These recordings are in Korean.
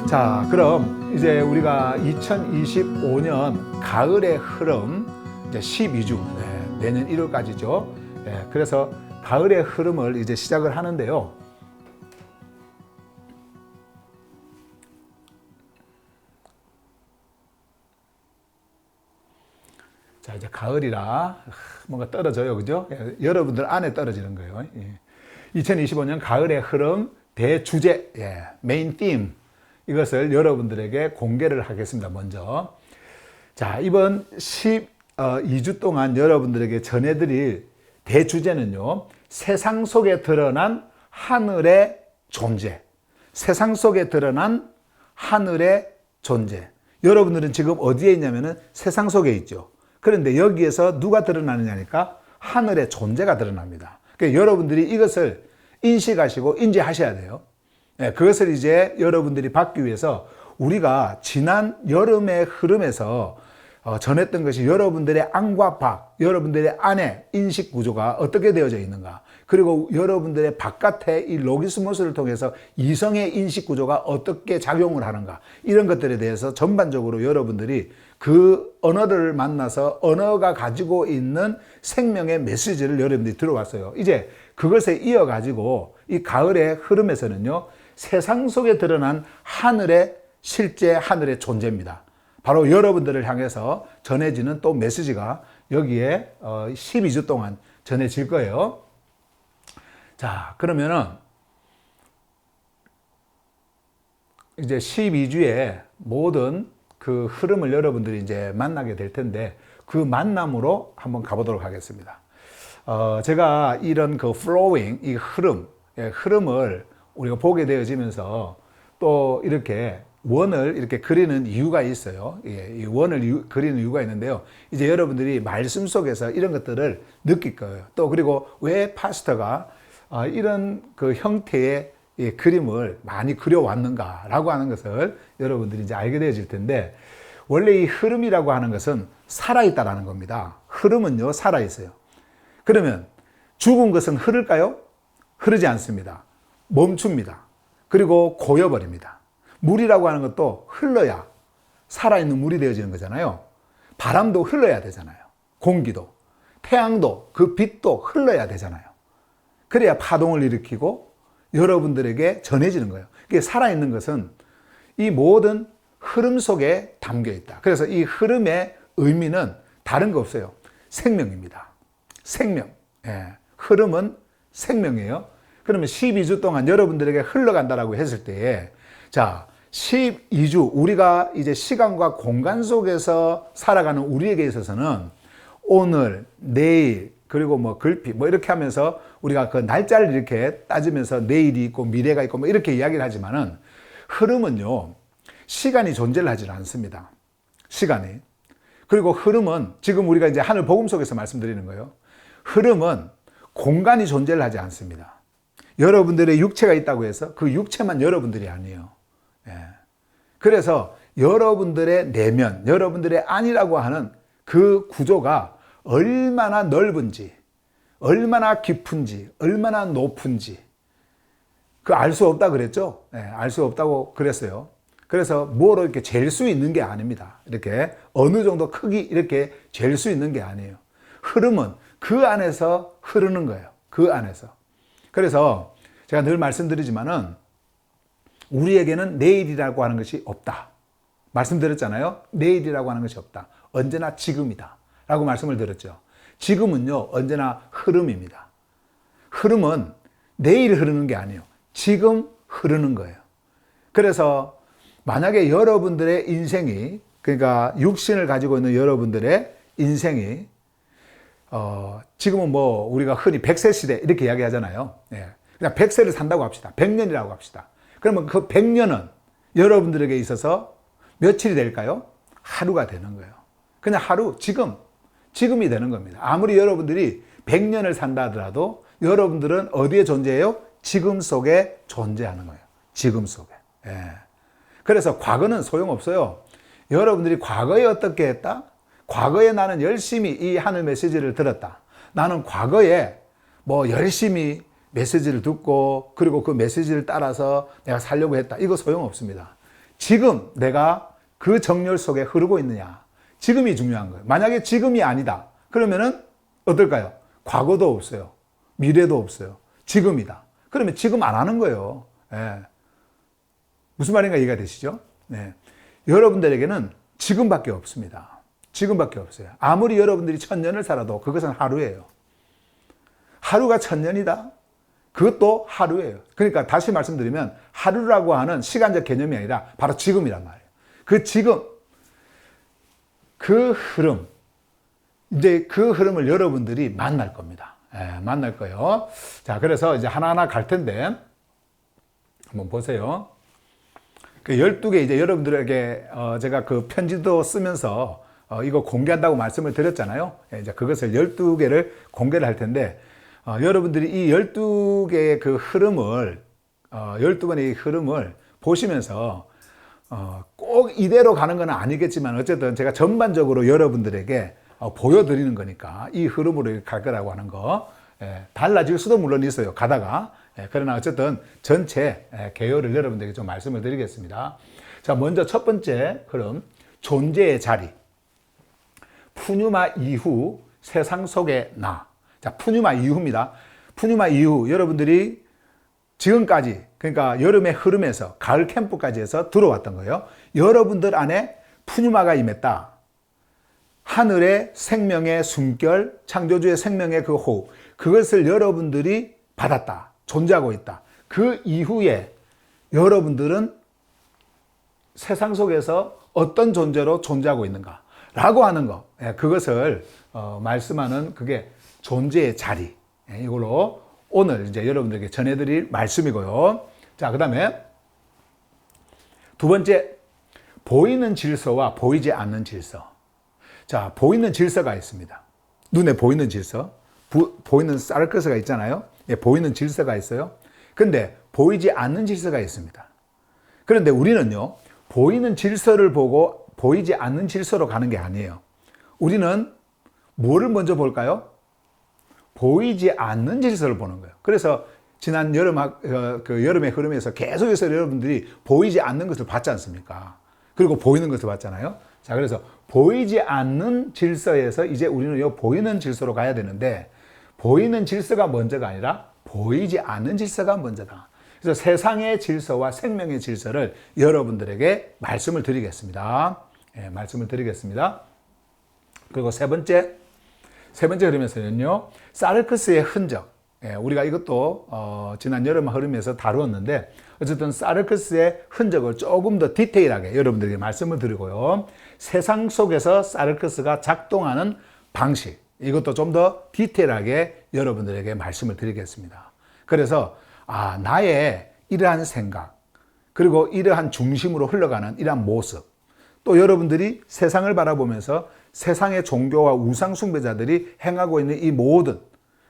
자, 그럼 이제 우리가 2025년 가을의 흐름, 이제 12주, 내년 1월까지죠. 그래서 가을의 흐름을 이제 시작을 하는데요. 자, 이제 가을이라 뭔가 떨어져요. 그죠? 여러분들 안에 떨어지는 거예요. 2025년 가을의 흐름 대주제, 메인 팀. 이것을 여러분들에게 공개를 하겠습니다. 먼저. 자, 이번 12주 동안 여러분들에게 전해드릴 대주제는요. 세상 속에 드러난 하늘의 존재. 세상 속에 드러난 하늘의 존재. 여러분들은 지금 어디에 있냐면은 세상 속에 있죠. 그런데 여기에서 누가 드러나느냐니까 하늘의 존재가 드러납니다. 그러니까 여러분들이 이것을 인식하시고 인지하셔야 돼요. 그것을 이제 여러분들이 받기 위해서 우리가 지난 여름의 흐름에서 전했던 것이 여러분들의 안과 밖, 여러분들의 안에 인식 구조가 어떻게 되어져 있는가, 그리고 여러분들의 바깥의 이 로기스모스를 통해서 이성의 인식 구조가 어떻게 작용을 하는가, 이런 것들에 대해서 전반적으로 여러분들이 그 언어를 만나서 언어가 가지고 있는 생명의 메시지를 여러분들이 들어왔어요. 이제 그것에 이어가지고 이 가을의 흐름에서는요, 세상 속에 드러난 하늘의 실제 하늘의 존재입니다. 바로 여러분들을 향해서 전해지는 또 메시지가 여기에 12주 동안 전해질 거예요. 자, 그러면은 이제 12주의 모든 그 흐름을 여러분들이 이제 만나게 될 텐데, 그 만남으로 한번 가보도록 하겠습니다. 제가 이런 그 flowing, 이 흐름을 우리가 보게 되어지면서 또 이렇게 원을 이렇게 그리는 이유가 있어요. 이 원을 그리는 이유가 있는데요. 이제 여러분들이 말씀 속에서 이런 것들을 느낄 거예요. 또 그리고 왜 파스터가 이런 그 형태의 그림을 많이 그려왔는가라고 하는 것을 여러분들이 이제 알게 되어질 텐데, 원래 이 흐름이라고 하는 것은 살아있다라는 겁니다. 흐름은요, 살아있어요. 그러면 죽은 것은 흐를까요? 흐르지 않습니다. 멈춥니다. 그리고 고여버립니다. 물이라고 하는 것도 흘러야 살아있는 물이 되어지는 거잖아요. 바람도 흘러야 되잖아요. 공기도. 태양도, 그 빛도 흘러야 되잖아요. 그래야 파동을 일으키고 여러분들에게 전해지는 거예요. 그게 살아있는 것은 이 모든 흐름 속에 담겨 있다. 그래서 이 흐름의 의미는 다른 거 없어요. 생명입니다. 생명. 흐름은 생명이에요. 그러면 12주 동안 여러분들에게 흘러간다라고 했을 때에, 자, 12주, 우리가 이제 시간과 공간 속에서 살아가는 우리에게 있어서는 오늘, 내일, 그리고 뭐 글피, 뭐 이렇게 하면서 우리가 그 날짜를 이렇게 따지면서 내일이 있고 미래가 있고 뭐 이렇게 이야기를 하지만은, 흐름은요, 시간이 존재를 하지 않습니다. 시간이. 그리고 흐름은 지금 우리가 이제 하늘 복음 속에서 말씀드리는 거예요. 흐름은 공간이 존재를 하지 않습니다. 여러분들의 육체가 있다고 해서 그 육체만 여러분들이 아니에요. 그래서 여러분들의 내면, 여러분들의 안이라고 하는 그 구조가 얼마나 넓은지, 얼마나 깊은지, 얼마나 높은지, 그 알 수 없다 그랬죠? 알 수 없다고 그랬어요. 그래서 뭐로 이렇게 잴 수 있는 게 아닙니다. 이렇게 어느 정도 크기 이렇게 잴 수 있는 게 아니에요. 흐름은 그 안에서 흐르는 거예요. 그 안에서. 그래서 제가 늘 말씀드리지만은 우리에게는 내일이라고 하는 것이 없다. 말씀드렸잖아요. 내일이라고 하는 것이 없다. 언제나 지금이다. 라고 말씀을 드렸죠. 지금은요, 언제나 흐름입니다. 흐름은 내일 흐르는 게 아니에요. 지금 흐르는 거예요. 그래서 만약에 여러분들의 인생이, 그러니까 육신을 가지고 있는 여러분들의 인생이 지금은 뭐 우리가 흔히 100세 시대 이렇게 이야기하잖아요. 그냥 100세를 산다고 합시다. 100년이라고 합시다. 그러면 그 100년은 여러분들에게 있어서 며칠이 될까요? 하루가 되는 거예요. 그냥 하루, 지금이 되는 겁니다. 아무리 여러분들이 100년을 산다 하더라도 여러분들은 어디에 존재해요? 지금 속에 존재하는 거예요. 지금 속에. 그래서 과거는 소용없어요. 여러분들이 과거에 어떻게 했다? 과거에 나는 열심히 이 하늘 메시지를 들었다. 나는 과거에 뭐 열심히 메시지를 듣고 그리고 그 메시지를 따라서 내가 살려고 했다. 이거 소용없습니다. 지금 내가 그 정열 속에 흐르고 있느냐. 지금이 중요한 거예요. 만약에 지금이 아니다. 그러면은 어떨까요? 과거도 없어요. 미래도 없어요. 지금이다. 그러면 지금 안 하는 거예요. 예. 무슨 말인가 이해가 되시죠? 네. 여러분들에게는 지금밖에 없습니다. 지금밖에 없어요. 아무리 여러분들이 1000년을 살아도 그것은 하루예요. 하루가 1000년이다. 그것도 하루예요. 그러니까 다시 말씀드리면 하루라고 하는 시간적 개념이 아니라 바로 지금이란 말이에요. 그 지금, 그 흐름, 이제 그 흐름을 여러분들이 만날 겁니다. 예, 만날 거예요. 자, 그래서 이제 하나하나 갈 텐데 한번 보세요. 그 12개 이제 여러분들에게 제가 그 편지도 쓰면서 이거 공개한다고 말씀을 드렸잖아요. 이제 그것을 12개를 공개를 할 텐데 여러분들이 이 12개의 그 흐름을 12번의 이 흐름을 보시면서 꼭 이대로 가는 건 아니겠지만 어쨌든 제가 전반적으로 여러분들에게 보여드리는 거니까 이 흐름으로 갈 거라고 하는 거 달라질 수도 물론 있어요. 가다가. 그러나 어쨌든 전체 개요를 여러분들에게 좀 말씀을 드리겠습니다. 자, 먼저 첫 번째 흐름, 존재의 자리. 푸뉴마 이후 세상 속의 나. 자, 푸뉴마 이후입니다. 푸뉴마 이후 여러분들이 지금까지 그러니까 여름의 흐름에서 가을 캠프까지 해서 들어왔던 거예요. 여러분들 안에 푸뉴마가 임했다. 하늘의 생명의 숨결, 창조주의 생명의 그 호흡, 그것을 여러분들이 받았다. 존재하고 있다. 그 이후에 여러분들은 세상 속에서 어떤 존재로 존재하고 있는가 라고 하는 거, 그것을 말씀하는 그게 존재의 자리. 이걸로 오늘 이제 여러분들에게 전해드릴 말씀이고요. 자, 그 다음에 두 번째, 보이는 질서와 보이지 않는 질서. 자, 보이는 질서가 있습니다. 눈에 보이는 질서, 보이는 사르크스가 있잖아요. 보이는 질서가 있어요. 근데 보이지 않는 질서가 있습니다. 그런데 우리는요, 보이는 질서를 보고 보이지 않는 질서로 가는 게 아니에요. 우리는 뭐를 먼저 볼까요? 보이지 않는 질서를 보는 거예요. 그래서 지난 여름의 흐름에서 계속해서 여러분들이 보이지 않는 것을 봤지 않습니까? 그리고 보이는 것을 봤잖아요. 자, 그래서 보이지 않는 질서에서 이제 우리는 이 보이는 질서로 가야 되는데, 보이는 질서가 먼저가 아니라 보이지 않는 질서가 먼저다. 그래서 세상의 질서와 생명의 질서를 여러분들에게 말씀을 드리겠습니다. 말씀을 드리겠습니다. 그리고 세 번째 흐름에서는요, 사르크스의 흔적. 우리가 이것도 지난 여름 흐름에서 다루었는데 어쨌든 사르크스의 흔적을 조금 더 디테일하게 여러분들에게 말씀을 드리고요. 세상 속에서 사르크스가 작동하는 방식, 이것도 좀 더 디테일하게 여러분들에게 말씀을 드리겠습니다. 그래서 나의 이러한 생각, 그리고 이러한 중심으로 흘러가는 이러한 모습, 또 여러분들이 세상을 바라보면서 세상의 종교와 우상 숭배자들이 행하고 있는 이 모든,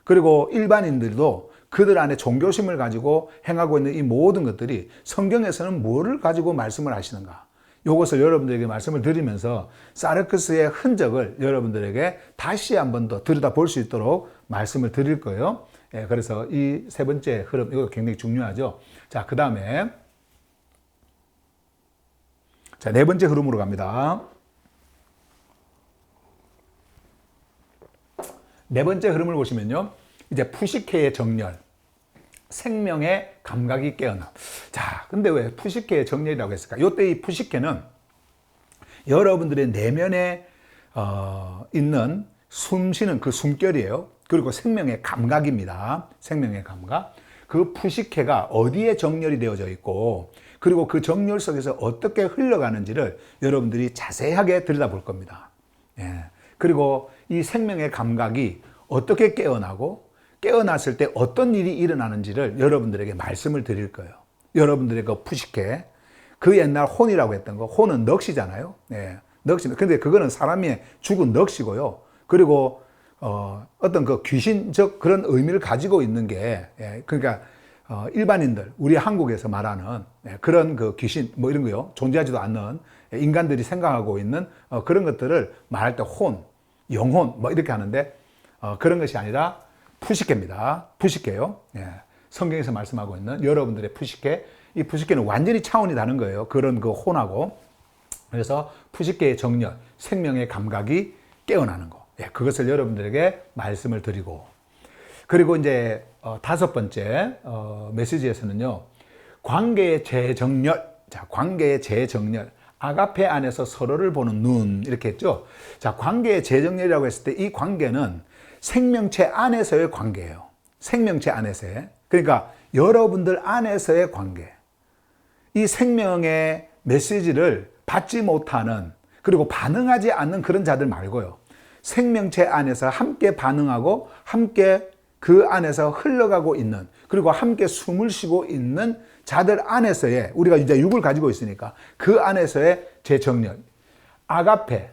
그리고 일반인들도 그들 안에 종교심을 가지고 행하고 있는 이 모든 것들이 성경에서는 뭐를 가지고 말씀을 하시는가? 이것을 여러분들에게 말씀을 드리면서 사르크스의 흔적을 여러분들에게 다시 한 번 더 들여다볼 수 있도록 말씀을 드릴 거예요. 그래서 이 세 번째 흐름, 이거 굉장히 중요하죠. 자, 그 다음에 자, 네 번째 흐름으로 갑니다. 네 번째 흐름을 보시면요, 이제 푸시케의 정렬, 생명의 감각이 깨어나. 자, 근데 왜 푸시케의 정렬이라고 했을까? 이때 이 푸시케는 여러분들의 내면에 있는 숨쉬는 그 숨결이에요. 그리고 생명의 감각입니다. 생명의 감각. 그 푸시케가 어디에 정렬이 되어져 있고, 그리고 그 정렬 속에서 어떻게 흘러가는지를 여러분들이 자세하게 들여다볼 겁니다. 그리고 이 생명의 감각이 어떻게 깨어나고, 깨어났을 때 어떤 일이 일어나는지를 여러분들에게 말씀을 드릴 거예요. 여러분들의 그 푸시케, 그 옛날 혼이라고 했던 거, 혼은 넋이잖아요. 넋이. 근데 그거는 사람이 죽은 넋이고요. 그리고 어떤 그 귀신적 그런 의미를 가지고 있는 게, 그러니까 일반인들, 우리 한국에서 말하는 그런 그 귀신 뭐 이런 거요, 존재하지도 않는 인간들이 생각하고 있는 그런 것들을 말할 때 혼, 영혼 뭐 이렇게 하는데 그런 것이 아니라 푸시케입니다. 푸시케요. 성경에서 말씀하고 있는 여러분들의 푸시케, 이 푸시케는 완전히 차원이 다른 거예요. 그런 그 혼하고. 그래서 푸시케의 정렬, 생명의 감각이 깨어나는 거. 예, 그것을 여러분들에게 말씀을 드리고. 그리고 이제 다섯 번째 메시지에서는요. 관계의 재정렬. 자, 관계의 재정렬. 아가페 안에서 서로를 보는 눈 이렇게 했죠. 자, 관계의 재정렬이라고 했을 때 이 관계는 생명체 안에서의 관계예요. 생명체 안에서의. 그러니까 여러분들 안에서의 관계. 이 생명의 메시지를 받지 못하는 그리고 반응하지 않는 그런 자들 말고요. 생명체 안에서 함께 반응하고 함께 그 안에서 흘러가고 있는 그리고 함께 숨을 쉬고 있는 자들 안에서의 우리가 이제 육을 가지고 있으니까 그 안에서의 재정렬. 아가페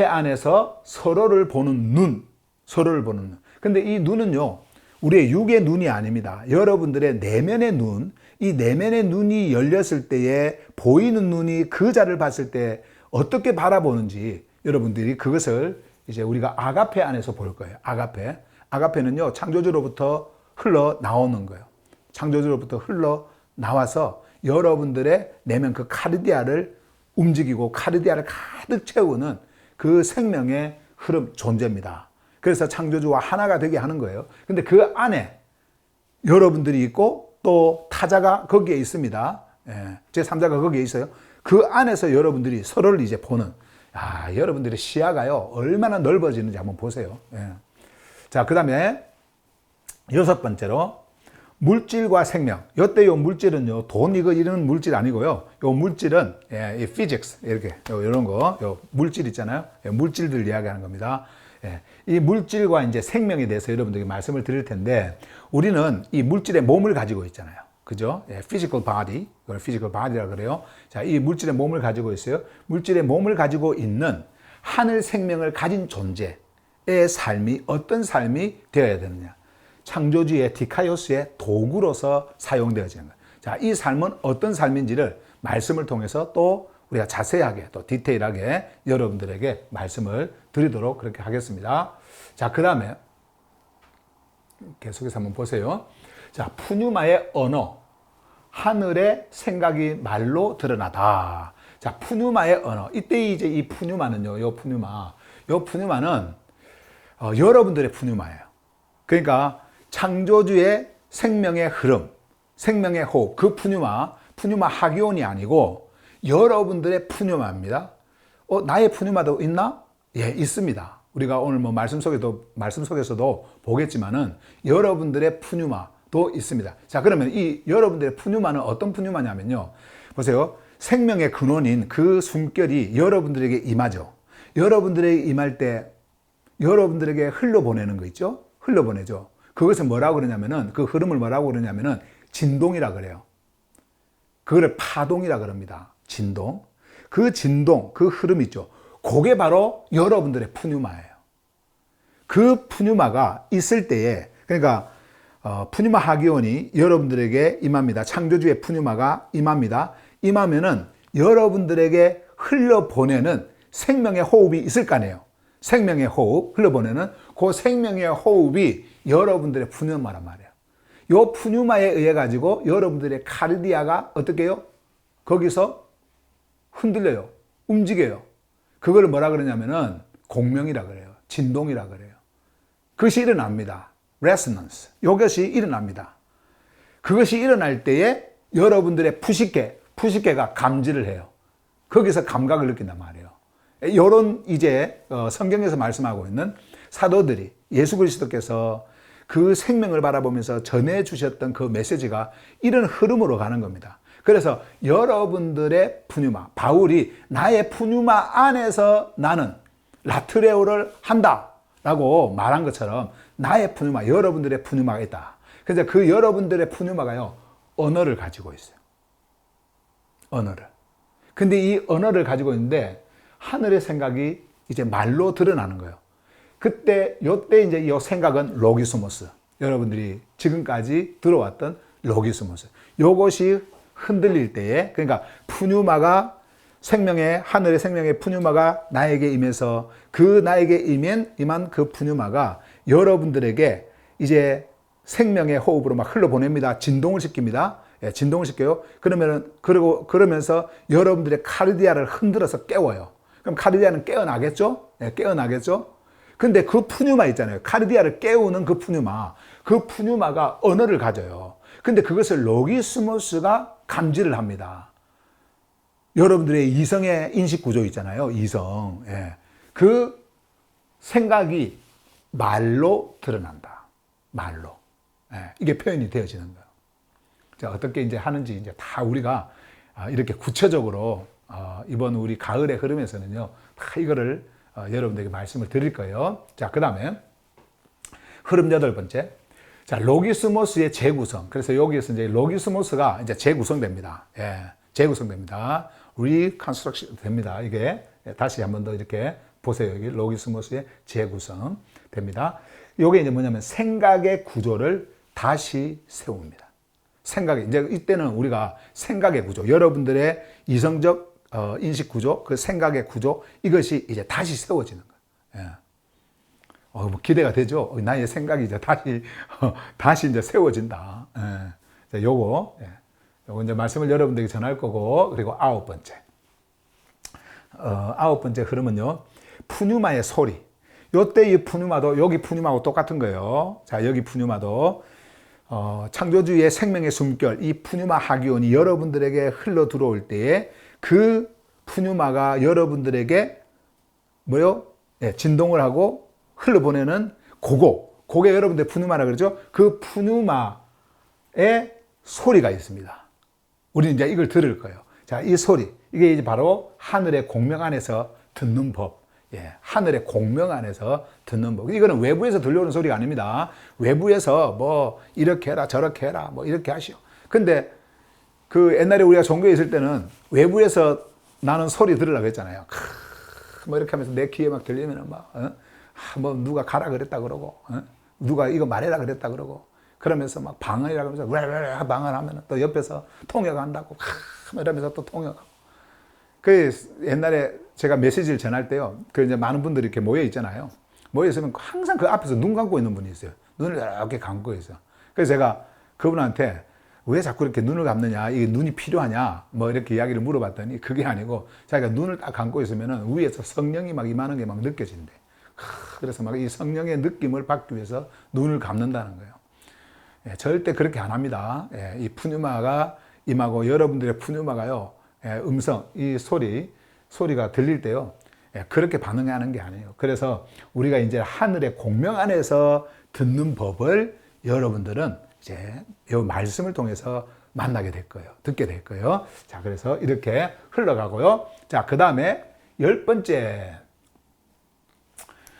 안에서 서로를 보는 눈. 서로를 보는 눈. 근데 이 눈은요. 우리의 육의 눈이 아닙니다. 여러분들의 내면의 눈. 이 내면의 눈이 열렸을 때에 보이는 눈이 그 자를 봤을 때 어떻게 바라보는지 여러분들이 그것을 이제 우리가 아가페 안에서 볼 거예요. 아가페. 아가페는요. 창조주로부터 흘러나오는 거예요. 창조주로부터 흘러나와서 여러분들의 내면 그 카르디아를 움직이고 카르디아를 가득 채우는 그 생명의 흐름 존재입니다. 그래서 창조주와 하나가 되게 하는 거예요. 근데 그 안에 여러분들이 있고 또 타자가 거기에 있습니다. 예, 제3자가 거기에 있어요. 그 안에서 여러분들이 서로를 이제 보는 여러분들의 시야가요 얼마나 넓어지는지 한번 보세요. 예. 자, 그 다음에 여섯 번째로 물질과 생명. 이때 요 물질은요 돈 이거 이런 물질 아니고요. 요 물질은 이 physics 이렇게 이런 거, 요 물질 있잖아요. 물질들 이야기하는 겁니다. 이 물질과 이제 생명에 대해서 여러분들에게 말씀을 드릴 텐데 우리는 이 물질의 몸을 가지고 있잖아요. 그죠? physical body, 이걸 physical body라고 그래요. 자, 이 물질의 몸을 가지고 있어요. 물질의 몸을 가지고 있는 하늘 생명을 가진 존재의 삶이 어떤 삶이 되어야 되느냐? 창조주의 디카이오스의 도구로서 사용되어지는 거예요. 자, 이 삶은 어떤 삶인지를 말씀을 통해서 또 우리가 자세하게 또 디테일하게 여러분들에게 말씀을 드리도록 그렇게 하겠습니다. 자, 그 다음에 계속해서 한번 보세요. 자, 푸뉴마의 언어. 하늘의 생각이 말로 드러나다. 자, 푸뉴마의 언어. 이때 이제 이 푸뉴마는요, 요 푸뉴마는 여러분들의 푸뉴마예요. 그러니까 창조주의 생명의 흐름, 생명의 호흡, 그 푸뉴마 하기온이 아니고 여러분들의 푸뉴마입니다. 나의 푸뉴마도 있나? 예, 있습니다. 우리가 오늘 뭐 말씀 속에서도 보겠지만은 여러분들의 푸뉴마도 있습니다. 자, 그러면 이 여러분들의 푸뉴마는 어떤 푸뉴마냐면요. 보세요. 생명의 근원인 그 숨결이 여러분들에게 임하죠. 여러분들에게 임할 때 여러분들에게 흘러보내는 거 있죠? 흘러보내죠. 그것을 뭐라고 그러냐면은 그 흐름을 뭐라고 그러냐면은 진동이라 그래요. 그거를 파동이라 그럽니다. 진동. 그 진동, 그 흐름 있죠. 그게 바로 여러분들의 푸뉴마예요. 그 푸뉴마가 있을 때에 그러니까 푸뉴마 하기온이 여러분들에게 임합니다. 창조주의 푸뉴마가 임합니다. 임하면은 여러분들에게 흘러보내는 생명의 호흡이 있을 거 아니에요. 생명의 호흡, 흘러보내는 그 생명의 호흡이 여러분들의 푸뉴마란 말이에요. 요 푸뉴마에 의해 가지고 여러분들의 카르디아가 어떻게 해요? 거기서 흔들려요. 움직여요. 그걸 뭐라 그러냐면은 공명이라 그래요. 진동이라 그래요. 그것이 일어납니다. resonance. 이것이 일어납니다. 그것이 일어날 때에 여러분들의 푸시케가 감지를 해요. 거기서 감각을 느낀단 말이에요. 이런 이제 성경에서 말씀하고 있는 사도들이 예수 그리스도께서 그 생명을 바라보면서 전해주셨던 그 메시지가 이런 흐름으로 가는 겁니다. 그래서 여러분들의 푸뉴마, 바울이 나의 푸뉴마 안에서 나는 라트레오를 한다라고 말한 것처럼 나의 푸뉴마, 여러분들의 푸뉴마가 있다. 그래서 그 여러분들의 푸뉴마가요, 언어를 가지고 있어요. 언어를. 근데 이 언어를 가지고 있는데 하늘의 생각이 이제 말로 드러나는 거예요. 요때 이제 이 생각은 로기스모스. 여러분들이 지금까지 들어왔던 로기스모스. 요것이 흔들릴 때에, 그러니까 푸뉴마가 하늘의 생명의 푸뉴마가 나에게 임해서 그 나에게 임한 그 푸뉴마가 여러분들에게 이제 생명의 호흡으로 막 흘러보냅니다. 진동을 시킵니다. 예, 진동을 시켜요. 그러면서 여러분들의 카르디아를 흔들어서 깨워요. 그럼 카르디아는 깨어나겠죠? 예, 깨어나겠죠? 근데 그 푸뉴마 있잖아요. 카르디아를 깨우는 그 푸뉴마가 언어를 가져요. 근데 그것을 로기스모스가 감지를 합니다. 여러분들의 이성의 인식 구조 있잖아요. 이성. 예. 그 생각이 말로 드러난다. 말로. 예. 이게 표현이 되어지는 거예요. 자, 어떻게 이제 하는지 이제 다 우리가 이렇게 구체적으로 이번 우리 가을의 흐름에서는요, 다 이거를 여러분들에게 말씀을 드릴 거예요. 자, 그 다음에 흐름 8번째. 자, 로기스모스의 재구성. 그래서 여기에서 이제 로기스모스가 이제 재구성됩니다. 예, 재구성됩니다. 리컨스트럭션 됩니다. 이게 다시 한번 더 이렇게 보세요. 여기 로기스모스의 재구성 됩니다. 이게 이제 뭐냐면 생각의 구조를 다시 세웁니다. 이제 이때는 우리가 생각의 구조, 여러분들의 이성적 인식 구조, 그 생각의 구조, 이것이 이제 다시 세워지는 거예요. 예. 뭐 기대가 되죠? 나의 생각이 이제 다시 이제 세워진다. 예. 요거 이제 말씀을 여러분들에게 전할 거고, 그리고 9번째. 9번째 흐름은요, 푸뉴마의 소리. 요때 이 푸뉴마도, 여기 푸뉴마하고 똑같은 거예요. 자, 여기 푸뉴마도, 창조주의 생명의 숨결, 이 푸뉴마 하기온이 여러분들에게 흘러 들어올 때에 그 푸뉴마가 여러분들에게 예, 진동을 하고 흘러보내는 그게 여러분들 푸뉴마라 그러죠. 그 푸뉴마의 소리가 있습니다. 우리는 이제 이걸 들을 거예요. 자, 이 소리, 이게 이제 바로 하늘의 공명 안에서 듣는 법. 예, 하늘의 공명 안에서 듣는 법. 이거는 외부에서 들려오는 소리가 아닙니다. 외부에서 뭐 이렇게 해라, 저렇게 해라, 뭐 이렇게 하시오. 근데 그 옛날에 우리가 종교에 있을 때는 외부에서 나는 소리 들으라고 했잖아요. 뭐 이렇게 하면서 내 귀에 막 들리면은 뭐 누가 가라 그랬다 그러고, 누가 이거 말해라 그랬다 그러고, 그러면서 막 방언이라 그러면서 왜왜왜 방언 하면 또 옆에서 통역한다고, 이러면서 또 통역하고. 그 옛날에 제가 메시지를 전할 때요, 그 이제 많은 분들이 이렇게 모여 있잖아요. 모여 있으면 항상 그 앞에서 눈 감고 있는 분이 있어요. 눈을 이렇게 감고 있어요. 그래서 제가 그분한테 왜 자꾸 이렇게 눈을 감느냐, 이게 눈이 필요하냐, 뭐 이렇게 이야기를 물어봤더니 그게 아니고 자기가 눈을 딱 감고 있으면은 위에서 성령이 막 임하는 게 막 느껴진대. 그래서 막 이 성령의 느낌을 받기 위해서 눈을 감는다는 거예요. 예, 절대 그렇게 안 합니다. 예, 이 푸뉴마가 임하고 여러분들의 푸뉴마가요, 예, 음성, 이 소리가 들릴 때요, 예, 그렇게 반응하는 게 아니에요. 그래서 우리가 이제 하늘의 공명 안에서 듣는 법을 여러분들은 이제 이 말씀을 통해서 만나게 될 거예요. 듣게 될 거예요. 자, 그래서 이렇게 흘러가고요. 자, 그 다음에 10번째.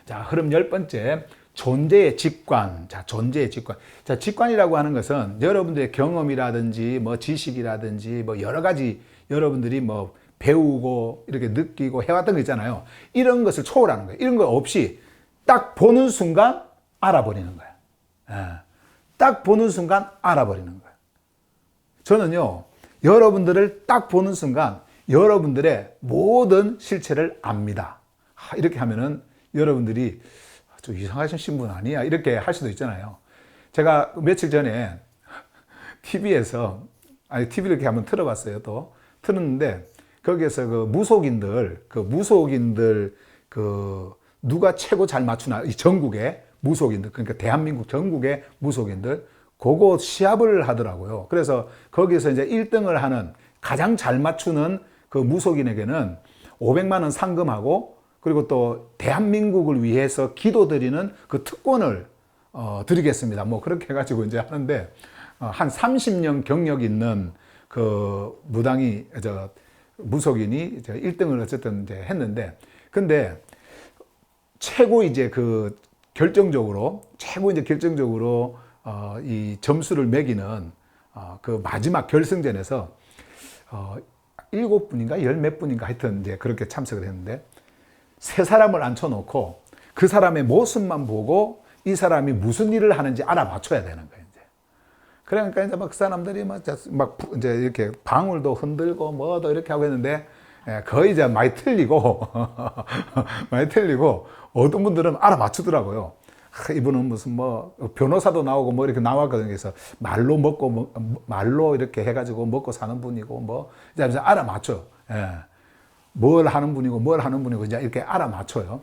자, 흐름 10번째. 존재의 직관. 자, 존재의 직관. 자, 직관이라고 하는 것은 여러분들의 경험이라든지 뭐 지식이라든지 뭐 여러 가지 여러분들이 뭐 배우고 이렇게 느끼고 해왔던 거 있잖아요. 이런 것을 초월하는 거예요. 이런 거 없이 딱 보는 순간 알아버리는 거예요. 예. 딱 보는 순간 알아버리는 거예요. 저는요, 여러분들을 딱 보는 순간 여러분들의 모든 실체를 압니다. 이렇게 하면은 여러분들이 좀 이상하신 분 아니야? 이렇게 할 수도 있잖아요. 제가 며칠 전에 TV에서, TV를 이렇게 한번 틀어봤어요. 또 틀었는데 거기에서 그 무속인들 누가 최고 잘 맞추나, 이 전국에 무속인들, 그러니까 대한민국 전국의 무속인들, 그거 시합을 하더라고요. 그래서 거기서 이제 1등을 하는 가장 잘 맞추는 그 무속인에게는 500만 원 상금하고, 그리고 또 대한민국을 위해서 기도드리는 그 특권을 드리겠습니다. 뭐 그렇게 해가지고 이제 하는데, 한 30년 경력 있는 그 무속인이 1등을 어쨌든 이제 했는데, 근데 최고 이제 결정적으로 이 점수를 매기는 그 마지막 결승전에서 7분인가 10몇 분인가 하여튼 이제 그렇게 참석을 했는데, 세 사람을 앉혀놓고 그 사람의 모습만 보고 이 사람이 무슨 일을 하는지 알아맞혀야 되는 거예요. 이제. 그러니까 이제 막 그 사람들이 막 이제 이렇게 방울도 흔들고 뭐도 이렇게 하고 했는데, 거의 이제 많이 틀리고, 어떤 분들은 알아맞추더라고요. 이분은 무슨 뭐 변호사도 나오고 뭐 이렇게 나왔거든요. 그래서 말로 먹고 말로 이렇게 해가지고 먹고 사는 분이고 뭐 이제 알아맞죠. 예. 뭘 하는 분이고 뭘 하는 분이고 이제 이렇게 알아맞혀요.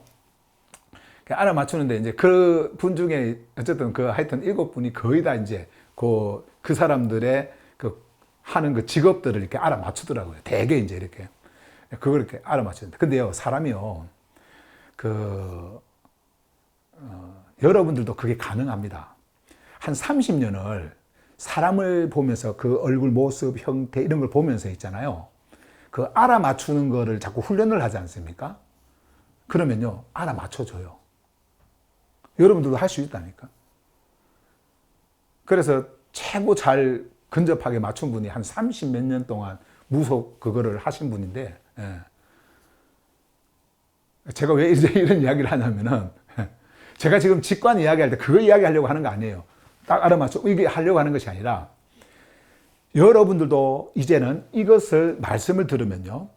알아맞추는데 이제 그 분 중에 어쨌든 그 하여튼 7분이 거의 다 이제 그 사람들의 그 하는 그 직업들을 이렇게 알아맞추더라고요. 대개 이제 이렇게 그걸 이렇게 알아맞추는데 근데요 사람이요 여러분들도 그게 가능합니다. 한 30년을 사람을 보면서 그 얼굴 모습 형태 이런 걸 보면서 있잖아요. 그 알아맞추는 거를 자꾸 훈련을 하지 않습니까? 그러면요 알아맞혀줘요. 여러분들도 할 수 있다니까. 그래서 최고 잘 근접하게 맞춘 분이 한 30 몇 년 동안 무속 그거를 하신 분인데, 예. 제가 왜 이제 이런 이야기를 하냐면은, 제가 지금 직관 이야기할 때 그거 이야기하려고 하는 거 아니에요. 딱 알아맞혀. 이게 하려고 하는 것이 아니라, 여러분들도 이제는 이것을 말씀을 들으면요.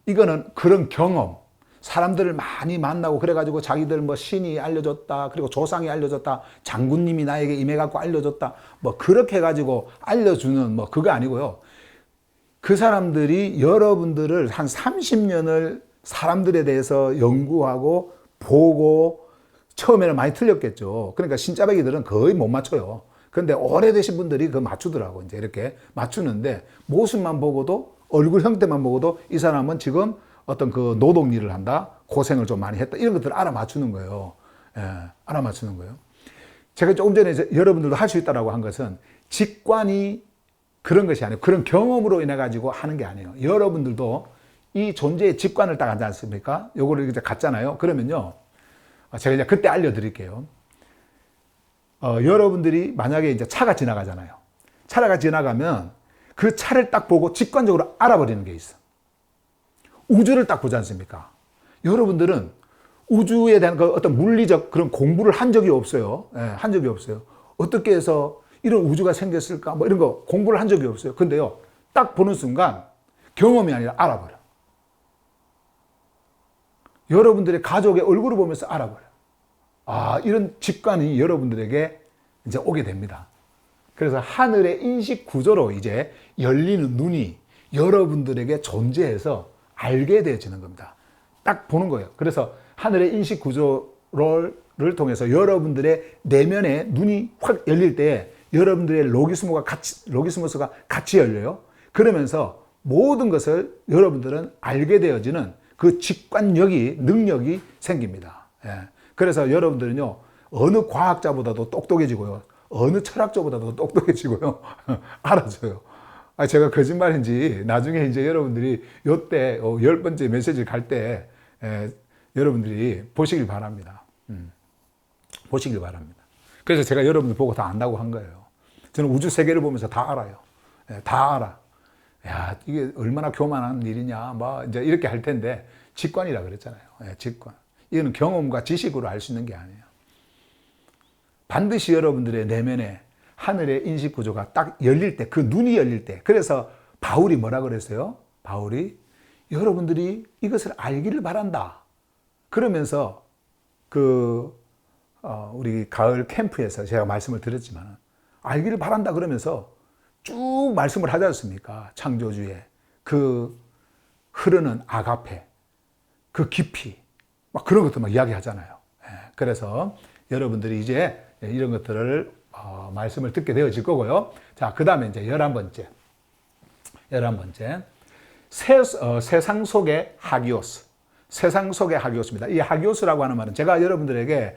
이거는 그런 경험, 사람들을 많이 만나고 그래가지고 자기들 뭐 신이 알려줬다, 그리고 조상이 알려줬다, 장군님이 나에게 임해갖고 알려줬다, 뭐 그렇게 해가지고 알려주는 뭐 그거 아니고요. 그 사람들이 여러분들을 한 30년을 사람들에 대해서 연구하고 보고 처음에는 많이 틀렸겠죠. 그러니까 신짜배기들은 거의 못 맞춰요. 그런데 오래되신 분들이 그거 맞추더라고. 이제 이렇게 맞추는데 모습만 보고도 얼굴 형태만 보고도 이 사람은 지금 어떤 그 노동 일을 한다, 고생을 좀 많이 했다, 이런 것들을 알아맞추는 거예요. 예, 알아맞추는 거예요. 제가 조금 전에 여러분들도 할 수 있다라고 한 것은 직관이 그런 것이 아니에요. 그런 경험으로 인해 가지고 하는 게 아니에요. 여러분들도 이 존재의 직관을 딱 하지 않습니까? 요거를 이제 갔잖아요. 그러면요, 제가 이제 그때 알려드릴게요. 여러분들이 만약에 이제 차가 지나가잖아요. 차가 지나가면 그 차를 딱 보고 직관적으로 알아버리는 게 있어. 우주를 딱 보지 않습니까? 여러분들은 우주에 대한 그 어떤 물리적 그런 공부를 한 적이 없어요. 예, 한 적이 없어요. 어떻게 해서 이런 우주가 생겼을까? 뭐 이런 거 공부를 한 적이 없어요. 근데요, 딱 보는 순간 경험이 아니라 알아버려. 여러분들의 가족의 얼굴을 보면서 알아버려. 아, 이런 직관이 여러분들에게 이제 오게 됩니다. 그래서 하늘의 인식 구조로 이제 열리는 눈이 여러분들에게 존재해서 알게 되어지는 겁니다. 딱 보는 거예요. 그래서 하늘의 인식 구조를 통해서 여러분들의 내면에 눈이 확 열릴 때 여러분들의 로기스모스가 같이 열려요. 그러면서 모든 것을 여러분들은 알게 되어지는 그 직관력이, 능력이 생깁니다. 예. 그래서 여러분들은요, 어느 과학자보다도 똑똑해지고요, 어느 철학자보다도 똑똑해지고요, 알아줘요. 제가 거짓말인지 나중에 이제 여러분들이 요때 10번째 메시지를 갈 때 여러분들이 보시길 바랍니다. 보시길 바랍니다. 그래서 제가 여러분들 보고 다 안다고 한 거예요. 저는 우주 세계를 보면서 다 알아요. 다 알아. 야, 이게 얼마나 교만한 일이냐, 뭐 이제 이렇게 할 텐데 직관이라 그랬잖아요. 직관. 이거는 경험과 지식으로 알 수 있는 게 아니에요. 반드시 여러분들의 내면에 하늘의 인식 구조가 딱 열릴 때, 그 눈이 열릴 때. 그래서 바울이 뭐라 그랬어요? 바울이 여러분들이 이것을 알기를 바란다. 그러면서 우리 가을 캠프에서 제가 말씀을 드렸지만 알기를 바란다 그러면서 쭉 말씀을 하지 않습니까? 창조주의 그 흐르는 아가페, 그 깊이, 막 그런 것들 막 이야기하잖아요. 그래서 여러분들이 이제 이런 것들을 말씀을 듣게 되어질 거고요. 자, 그 다음에 이제 11번째. 세상 속의 하기오스. 세상 속의 하기오스입니다. 이 하기오스라고 하는 말은 제가 여러분들에게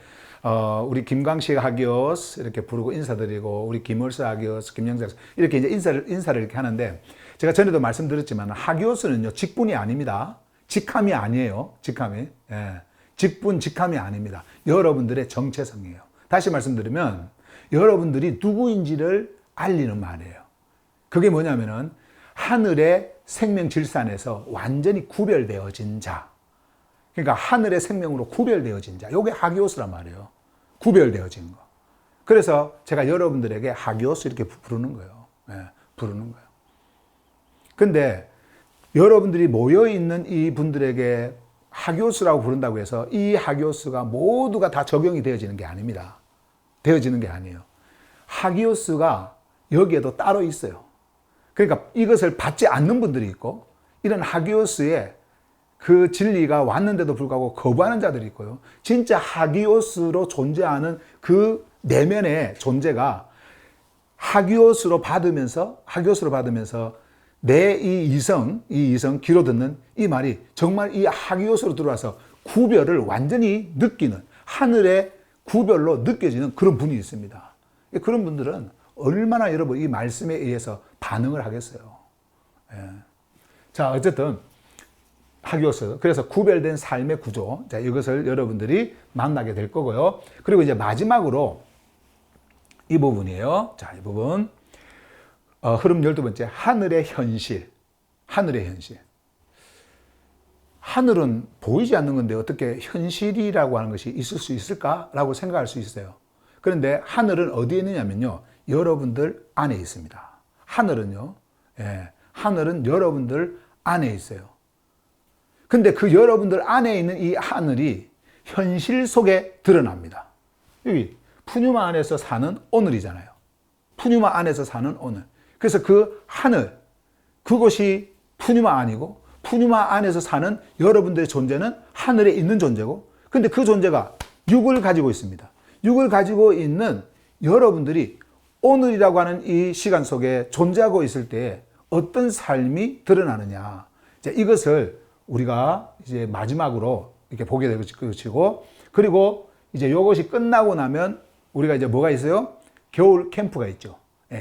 우리 김광식 하기오스 이렇게 부르고 인사드리고 우리 김월수 하기오스, 김영자 이렇게 이제 인사를 이렇게 하는데 제가 전에도 말씀드렸지만 하기오스는요, 직분이 아닙니다. 직함이 아니에요. 직함이. 예. 직분, 직함이 아닙니다. 여러분들의 정체성이에요. 다시 말씀드리면 여러분들이 누구인지를 알리는 말이에요. 그게 뭐냐면은 하늘의 생명 질산에서 완전히 구별되어진 자. 그러니까 하늘의 생명으로 구별되어진 자. 이게 하기오스란 말이에요. 구별되어진 거. 그래서 제가 여러분들에게 하기오스 이렇게 부르는 거예요. 부르는 거예요. 근데 여러분들이 모여있는 이 분들에게 하기오스라고 부른다고 해서 이 하기오스가 모두가 다 적용이 되어지는 게 아닙니다. 되어지는 게 아니에요. 하기오스가 여기에도 따로 있어요. 그러니까 이것을 받지 않는 분들이 있고, 이런 하기오스의 그 진리가 왔는데도 불구하고 거부하는 자들이 있고요. 진짜 하기오스로 존재하는 그 내면의 존재가 하기오스로 받으면서 내 이 이성 귀로 듣는 이 말이 정말 이 하기오스로 들어와서 구별을 완전히 느끼는, 하늘의 구별로 느껴지는 그런 분이 있습니다. 그런 분들은 얼마나 여러분 이 말씀에 의해서 반응을 하겠어요. 예. 자, 어쨌든 하기오스, 그래서 구별된 삶의 구조, 자, 이것을 여러분들이 만나게 될 거고요. 그리고 이제 마지막으로 이 부분이에요. 자, 이 부분. 흐름 12번째, 하늘의 현실. 하늘의 현실. 하늘은 보이지 않는 건데 어떻게 현실이라고 하는 것이 있을 수 있을까라고 생각할 수 있어요. 그런데 하늘은 어디에 있느냐면요, 여러분들 안에 있습니다. 하늘은요, 하늘은 여러분들 안에 있어요. 근데 그 여러분들 안에 있는 이 하늘이 현실 속에 드러납니다. 여기 푸뉴마 안에서 사는 오늘이잖아요. 푸뉴마 안에서 사는 오늘. 그래서 그 하늘, 그것이 푸뉴마 안이고, 푸뉴마 안에서 사는 여러분들의 존재는 하늘에 있는 존재고, 근데 그 존재가 육을 가지고 있습니다. 육을 가지고 있는 여러분들이 오늘이라고 하는 이 시간 속에 존재하고 있을 때 어떤 삶이 드러나느냐. 이것을 우리가 이제 마지막으로 이렇게 보게 될 것이고, 그리고 이제 이것이 끝나고 나면 우리가 이제 뭐가 있어요? 겨울 캠프가 있죠.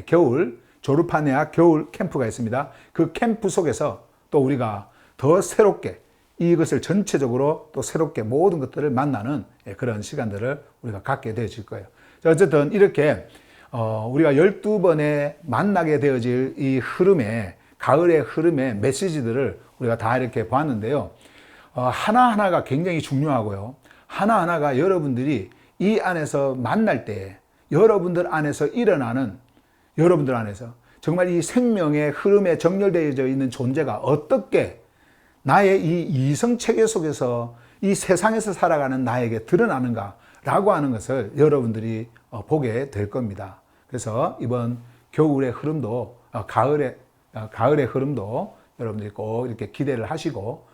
겨울, 조르파네아 겨울 캠프가 있습니다. 그 캠프 속에서 또 우리가 더 새롭게 이것을 전체적으로 또 새롭게 모든 것들을 만나는 그런 시간들을 우리가 갖게 되어질 거예요. 어쨌든 이렇게 우리가 12번에 만나게 되어질 이 흐름의, 가을의 흐름의 메시지들을 우리가 다 이렇게 보았는데요. 하나하나가 굉장히 중요하고요. 하나하나가 여러분들이 이 안에서 만날 때 여러분들 안에서 일어나는, 여러분들 안에서 정말 이 생명의 흐름에 정렬되어져 있는 존재가 어떻게 나의 이 이성체계 속에서 이 세상에서 살아가는 나에게 드러나는가라고 하는 것을 여러분들이 보게 될 겁니다. 그래서 이번 겨울의 흐름도, 가을의 흐름도 여러분들이 꼭 이렇게 기대를 하시고,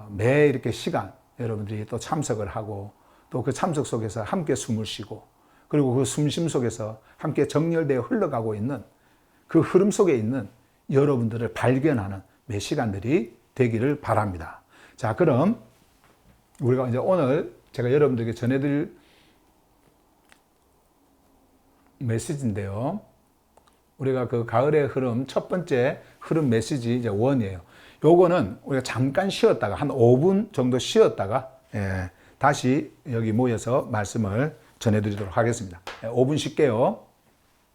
매 이렇게 시간 여러분들이 또 참석을 하고, 또 그 참석 속에서 함께 숨을 쉬고, 그리고 그 숨쉼 속에서 함께 정렬되어 흘러가고 있는 그 흐름 속에 있는 여러분들을 발견하는 매 시간들이 되기를 바랍니다. 자, 그럼 우리가 이제 오늘 제가 여러분들에게 전해드릴 메시지인데요. 우리가 그 가을의 흐름, 첫 번째 흐름 메시지 이제 1이에요. 요거는 우리가 잠깐 쉬었다가, 한 5분 정도 쉬었다가, 다시 여기 모여서 말씀을 전해드리도록 하겠습니다. 5분 쉴게요.